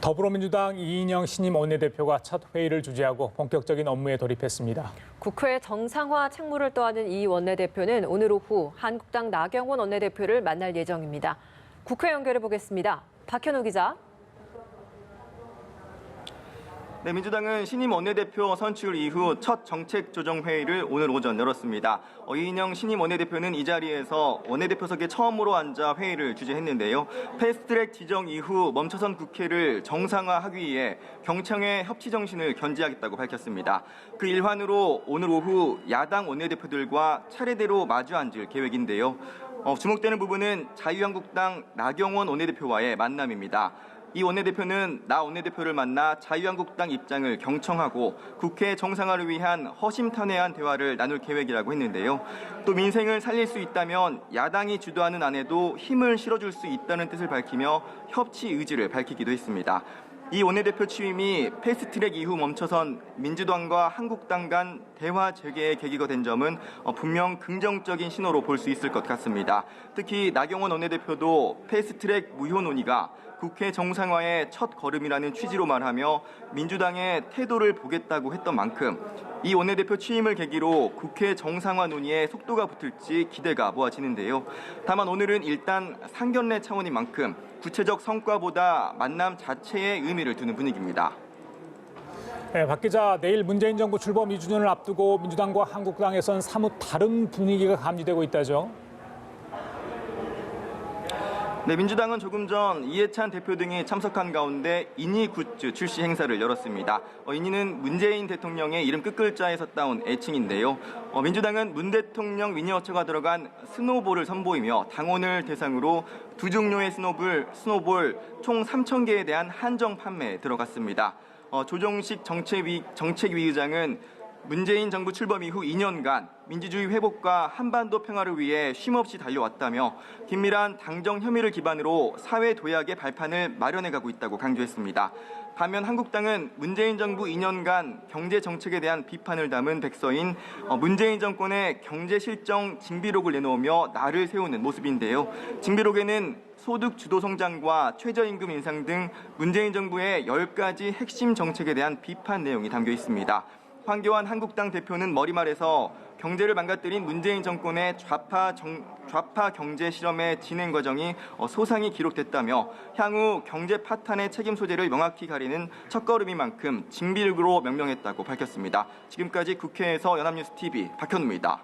더불어민주당 이인영 신임 원내대표가 첫 회의를 주재하고 본격적인 업무에 돌입했습니다. 국회 정상화 책무를 떠안은 이 원내대표는 오늘 오후 한국당 나경원 원내대표를 만날 예정입니다. 국회 연결해 보겠습니다. 박현우 기자. 네, 민주당은 신임 원내대표 선출 이후 첫 정책조정회의를 오늘 오전 열었습니다. 이인영 신임 원내대표는 이 자리에서 원내대표석에 처음으로 앉아 회의를 주재했는데요. 패스트트랙 지정 이후 멈춰선 국회를 정상화하기 위해 경청의 협치 정신을 견지하겠다고 밝혔습니다. 그 일환으로 오늘 오후 야당 원내대표들과 차례대로 마주 앉을 계획인데요. 주목되는 부분은 자유한국당 나경원 원내대표와의 만남입니다. 이 원내대표는 나 원내대표를 만나 자유한국당 입장을 경청하고 국회 정상화를 위한 허심탄회한 대화를 나눌 계획이라고 했는데요. 또 민생을 살릴 수 있다면 야당이 주도하는 안에도 힘을 실어줄 수 있다는 뜻을 밝히며 협치 의지를 밝히기도 했습니다. 이 원내대표 취임이 패스트트랙 이후 멈춰선 민주당과 한국당 간 대화 재개의 계기가 된 점은 분명 긍정적인 신호로 볼 수 있을 것 같습니다. 특히 나경원 원내대표도 패스트트랙 무효 논의가 국회 정상화의 첫 걸음이라는 취지로 말하며 민주당의 태도를 보겠다고 했던 만큼 이 원내대표 취임을 계기로 국회 정상화 논의에 속도가 붙을지 기대가 모아지는데요. 다만 오늘은 일단 상견례 차원인 만큼 구체적 성과보다 만남 자체에 의미를 두는 분위기입니다. 네, 박 기자, 내일 문재인 정부 출범 2주년을 앞두고 민주당과 한국당에선 사뭇 다른 분위기가 감지되고 있다죠. 네, 민주당은 조금 전 이해찬 대표 등이 참석한 가운데 이니 굿즈 출시 행사를 열었습니다. 이니는 문재인 대통령의 이름 끝글자에서 따온 애칭인데요. 민주당은 문 대통령 미니어처가 들어간 스노볼을 선보이며 당원을 대상으로 두 종류의 스노볼 총 3,000개에 대한 한정 판매에 들어갔습니다. 조정식 정책위 의장은 문재인 정부 출범 이후 2년간 민주주의 회복과 한반도 평화를 위해 쉼없이 달려왔다며 긴밀한 당정 협의를 기반으로 사회 도약의 발판을 마련해가고 있다고 강조했습니다. 반면 한국당은 문재인 정부 2년간 경제 정책에 대한 비판을 담은 백서인 문재인 정권의 경제 실정 징비록을 내놓으며 날을 세우는 모습인데요. 징비록에는 소득 주도 성장과 최저임금 인상 등 문재인 정부의 10가지 핵심 정책에 대한 비판 내용이 담겨 있습니다. 황교안 한국당 대표는 머리말에서 경제를 망가뜨린 문재인 정권의 좌파 경제 실험의 진행 과정이 소상히 기록됐다며 향후 경제 파탄의 책임 소재를 명확히 가리는 첫걸음인 만큼 징비록으로 명명했다고 밝혔습니다. 지금까지 국회에서 연합뉴스 TV 박현우입니다.